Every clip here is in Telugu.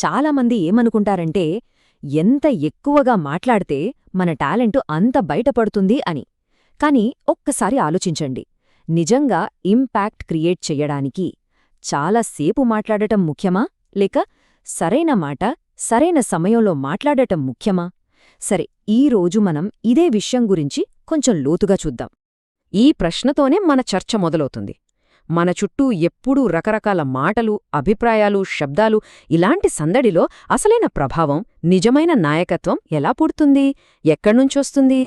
చాలామంది ఏమనుకుంటారంటే ఎంత ఎక్కువగా మాట్లాడితే మన టాలెంటు అంత బయటపడుతుంది అని. కాని ఒక్కసారి ఆలోచించండి, నిజంగా ఇంపాక్ట్ క్రియేట్ చెయ్యడానికి చాలాసేపు మాట్లాడటం ముఖ్యమా, లేక సరైన మాట సరైన సమయంలో మాట్లాడటం ముఖ్యమా? సరే, ఈరోజు మనం ఇదే విషయం గురించి కొంచెం లోతుగా చూద్దాం. ఈ ప్రశ్నతోనే మన చర్చ మొదలవుతుంది. మన చుట్టూ ఎప్పుడూ రకరకాల మాటలు, అభిప్రాయాలు, శబ్దాలు, ఇలాంటి సందడిలో అసలైన ప్రభావం, నిజమైన నాయకత్వం ఎలా పుడుతుంది, ఎక్కడ్నుంచొస్తుంది?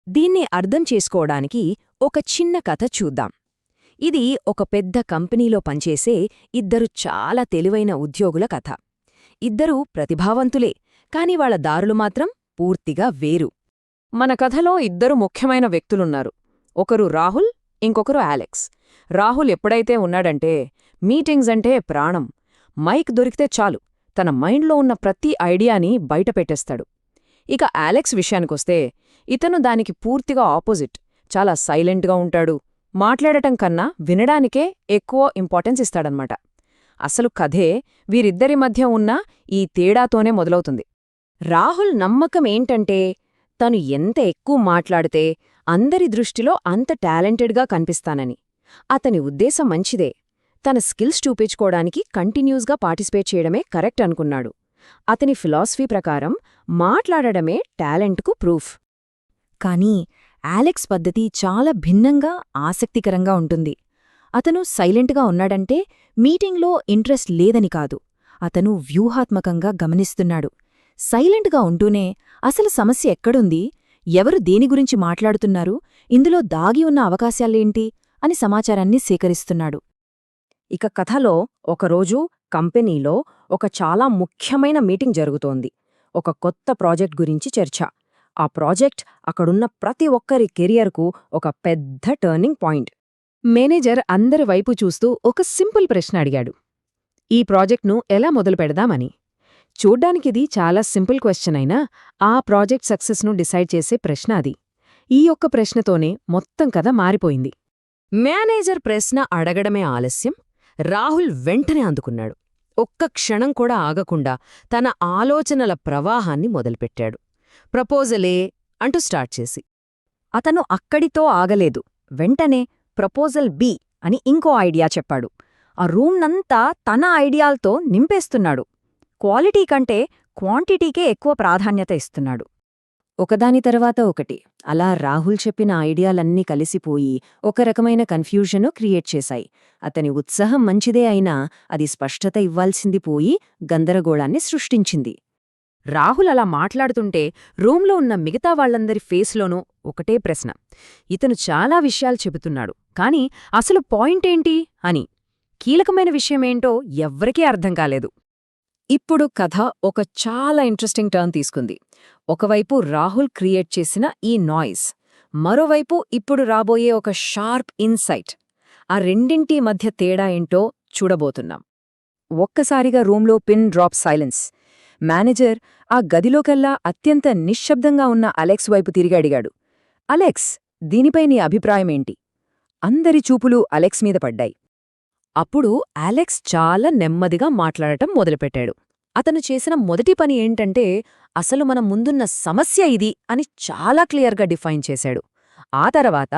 దీన్ని అర్థం చేసుకోవడానికి ఒక చిన్న కథ చూద్దాం. ఇది ఒక పెద్ద కంపెనీలో పనిచేసే ఇద్దరు చాలా తెలివైన ఉద్యోగుల కథ. ఇద్దరూ ప్రతిభావంతులే, కాని వాళ్ళ దారులు మాత్రం పూర్తిగా వేరు. మన కథలో ఇద్దరు ముఖ్యమైన వ్యక్తులున్నారు. ఒకరు రాహుల్, ఇంకొకరు అలెక్స్. రాహుల్ ఎప్పుడైతే ఉన్నాడంటే మీటింగ్స్ అంటే ప్రాణం. మైక్ దొరికితే చాలు, తన మైండ్లో ఉన్న ప్రతి ఐడియాని బయటపెట్టేస్తాడు. ఇక అలెక్స్ విషయానికొస్తే ఇతను దానికి పూర్తిగా ఆపోజిట్. చాలా సైలెంట్గా ఉంటాడు. మాట్లాడటం కన్నా వినడానికే ఎక్కువ ఇంపార్టెన్స్ ఇస్తాడనమాట. అసలు కథే వీరిద్దరి మధ్య ఉన్న ఈ తేడాతోనే మొదలవుతుంది. రాహుల్ నమ్మకం ఏంటంటే తను ఎంత ఎక్కువ మాట్లాడితే అందరి దృష్టిలో అంత టాలెంటెడ్గా కనిపిస్తానని. అతని ఉద్దేశం మంచిదే, తన స్కిల్స్ చూపించుకోవడానికి కంటిన్యూస్గా పార్టిసిపేట్ చేయడమే కరెక్ట్ అనుకున్నాడు. అతని ఫిలాసఫీ ప్రకారం మాట్లాడడమే టాలెంట్కు ప్రూఫ్. కానీ అలెక్స్ పద్ధతి చాలా భిన్నంగా, ఆసక్తికరంగా ఉంటుంది. అతను సైలెంట్గా ఉన్నాడంటే మీటింగ్లో ఇంట్రెస్ట్ లేదని కాదు, అతను వ్యూహాత్మకంగా గమనిస్తున్నాడు. సైలెంట్గా ఉంటూనే అసలు సమస్య ఎక్కడుంది, ఎవరు దేని గురించి మాట్లాడుతున్నారు, ఇందులో దాగి ఉన్న అవకాశాలేంటి అని సమాచారాన్ని సేకరిస్తున్నాడు. ఇక కథలో ఒకరోజు కంపెనీలో ఒక చాలా ముఖ్యమైన మీటింగ్ జరుగుతోంది. ఒక కొత్త ప్రాజెక్ట్ గురించి చర్చ. ఆ ప్రాజెక్ట్ అక్కడున్న ప్రతి ఒక్కరి కెరియర్కు ఒక పెద్ద టర్నింగ్ పాయింట్. మేనేజర్ అందరి వైపు చూస్తూ ఒక సింపుల్ ప్రశ్న అడిగాడు, ఈ ప్రాజెక్ట్ను ఎలా మొదలు పెడదామని. చూడ్డానికిది చాలా సింపుల్ క్వశ్చన్ అయినా ఆ ప్రాజెక్ట్ సక్సెస్ను డిసైడ్ చేసే ప్రశ్న అది. ఈ ఒక్క ప్రశ్నతోనే మొత్తం కథ మారిపోయింది. మేనేజర్ ప్రశ్న అడగడమే ఆలస్యం. రాహుల్ వెంటనే అందుకున్నాడు. ఒక్క క్షణం కూడా ఆగకుండా తన ఆలోచనల ప్రవాహాన్ని మొదలుపెట్టాడు. ప్రపోజలే అంటూ స్టార్ట్ చేసి. అతను అక్కడితో ఆగలేదు. వెంటనే ప్రపోజల్ బి అని ఇంకో ఐడియా చెప్పాడు. ఆ రూమ్నంతా తన ఐడియాలతో నింపేస్తున్నాడు. క్వాలిటీ కంటే క్వాంటిటీకే ఎక్కువ ప్రాధాన్యత ఇస్తున్నాడు. ఒకదాని తర్వాత ఒకటి అలా రాహుల్ చెప్పిన ఐడియాలన్నీ కలిసిపోయి ఒక రకమైన కన్ఫ్యూజను క్రియేట్ చేశాయి. అతని ఉత్సాహం మంచిదే అయినా అది స్పష్టత ఇవ్వాల్సింది పోయి గందరగోళాన్ని సృష్టించింది. రాహుల్ అలా మాట్లాడుతుంటే రూంలో ఉన్న మిగతా వాళ్లందరి ఫేస్లోనూ ఒకటే ప్రశ్న, ఇతను చాలా విషయాలు చెబుతున్నాడు, కాని అసలు పాయింటేంటి అని. కీలకమైన విషయమేంటో ఎవ్వరికీ అర్థం కాలేదు. ఇప్పుడు కథ ఒక చాలా ఇంట్రెస్టింగ్ టర్న్ తీసుకుంది. ఒకవైపు రాహుల్ క్రియేట్ చేసిన ఈ నాయిస్, మరోవైపు ఇప్పుడు రాబోయే ఒక షార్ప్ ఇన్సైట్. ఆ రెండింటి మధ్య తేడా ఏంటో చూడబోతున్నాం. ఒక్కసారిగా రూంలో పిన్ డ్రాప్ సైలెన్స్. మేనేజర్ ఆ గదిలోకెల్లా అత్యంత నిశ్శబ్దంగా ఉన్న అలెక్స్ వైపు తిరిగి అడిగాడు, అలెక్స్, దీనిపై నీ అభిప్రాయమేంటి? అందరి చూపులు అలెక్స్ మీద పడ్డాయి. అప్పుడు అలెక్స్ చాలా నెమ్మదిగా మాట్లాడటం మొదలుపెట్టాడు. అతను చేసిన మొదటి పని ఏంటంటే అసలు మన ముందున్న సమస్య ఇది అని చాలా క్లియర్గా డిఫైన్ చేశాడు. ఆ తర్వాత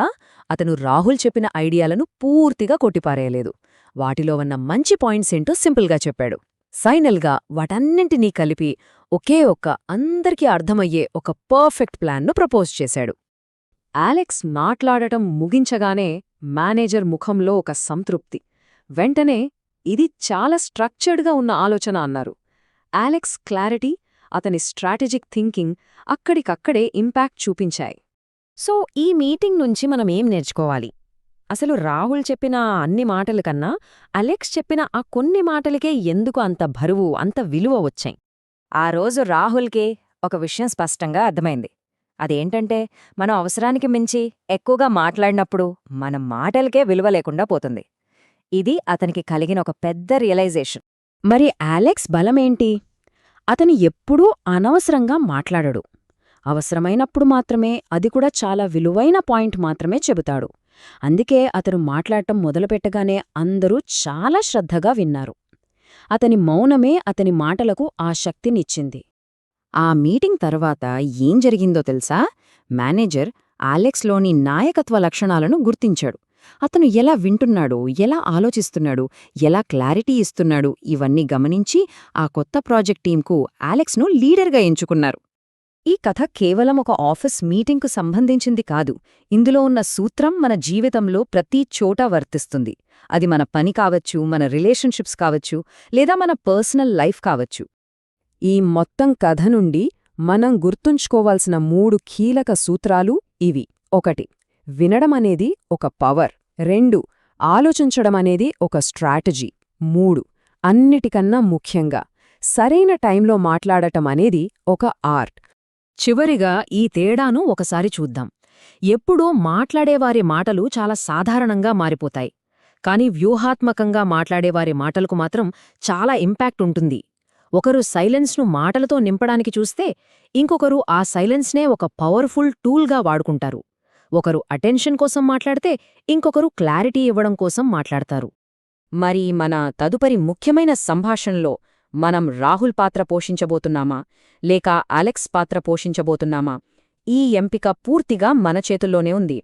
అతను రాహుల్ చెప్పిన ఐడియాలను పూర్తిగా కొట్టిపారేయలేదు. వాటిలో ఉన్న మంచి పాయింట్స్ ఏంటో సింపుల్గా చెప్పాడు. ఫైనల్గా వాటన్నింటినీ కలిపి ఒకే ఒక్క అందరికీ అర్థమయ్యే ఒక పర్ఫెక్ట్ ప్లాన్ను ప్రపోజ్ చేశాడు. అలెక్స్ మాట్లాడటం ముగించగానే మేనేజర్ ముఖంలో ఒక సంతృప్తి. వెంటనే ఇది చాలా స్ట్రక్చర్డ్గా ఉన్న ఆలోచన అన్నారు. అలెక్స్ క్లారిటీ, అతని స్ట్రాటజిక్ థింకింగ్ అక్కడికక్కడే ఇంపాక్ట్ చూపించాయి. సో ఈ మీటింగ్ నుంచి మనమేం నేర్చుకోవాలి? అసలు రాహుల్ చెప్పిన అన్ని మాటల కన్నా అలెక్స్ చెప్పిన ఆ కొన్ని మాటలకే ఎందుకు అంత బరువు, అంత విలువ వచ్చాయి? ఆ రోజు రాహుల్కే ఒక విషయం స్పష్టంగా అర్థమైంది. అదేంటంటే మనం అవసరానికి మించి ఎక్కువగా మాట్లాడినప్పుడు మన మాటలకే విలువ లేకుండా పోతుంది. ఇది అతనికి కలిగిన ఒక పెద్ద రియలైజేషన్. మరి అలెక్స్ బలమేంటి? అతను ఎప్పుడూ అనవసరంగా మాట్లాడడు. అవసరమైనప్పుడు మాత్రమే, అది కూడా చాలా విలువైన పాయింట్ మాత్రమే చెబుతాడు. అందుకే అతను మాట్లాడటం మొదలుపెట్టగానే అందరూ చాలా శ్రద్ధగా విన్నారు. అతని మౌనమే అతని మాటలకు ఆ శక్తినిచ్చింది. ఆ మీటింగ్ తర్వాత ఏం జరిగిందో తెలుసా? మేనేజర్ అలెక్స్లోని నాయకత్వ లక్షణాలను గుర్తించాడు. అతను ఎలా వింటున్నాడు, ఎలా ఆలోచిస్తున్నాడు, ఎలా క్లారిటీ ఇస్తున్నాడు ఇవన్నీ గమనించి ఆ కొత్త ప్రాజెక్ట్ టీంకు అలెక్స్ను లీడర్గా ఎంచుకున్నారు. ఈ కథ కేవలం ఒక ఆఫీస్ మీటింగ్కు సంబంధించింది కాదు. ఇందులో ఉన్న సూత్రం మన జీవితంలో ప్రతి చోటా వర్తిస్తుంది. అది మన పని కావచ్చు, మన రిలేషన్షిప్స్ కావచ్చు, లేదా మన పర్సనల్ లైఫ్ కావచ్చు. ఈ మొత్తం కథ నుండి మనం గుర్తుంచుకోవాల్సిన 3 కీలక సూత్రాలు ఇవి. 1. వినడమనేది ఒక పవర్. 2. ఆలోచించడమనేది ఒక స్ట్రాటజీ. 3. అన్నిటికన్నా ముఖ్యంగా సరైన టైంలో మాట్లాడటమనేది ఒక ఆర్ట్. చివరిగా ఈ తేడాను ఒకసారి చూద్దాం. ఎప్పుడూ మాట్లాడేవారి మాటలు చాలా సాధారణంగా మారిపోతాయి. కాని వ్యూహాత్మకంగా మాట్లాడేవారి మాటలకు మాత్రం చాలా ఇంపాక్ట్ ఉంటుంది. ఒకరు సైలెన్స్ను మాటలతో నింపడానికి చూస్తే, ఇంకొకరు ఆ సైలెన్స్నే ఒక పవర్ఫుల్ టూల్గా వాడుకుంటారు. ఒకరు అటెన్షన్ కోసం మాట్లాడితే, ఇంకొకరు క్లారిటీ ఇవ్వడం కోసం మాట్లాడతారు. మరి మన తదుపరి ముఖ్యమైన సంభాషణలో మనం రాహుల్ పాత్ర పోషించబోతున్నామా, లేక అలెక్స్ పాత్ర పోషించబోతున్నామా? ఈ ఎంపిక పూర్తిగా మన చేతుల్లోనే ఉంది.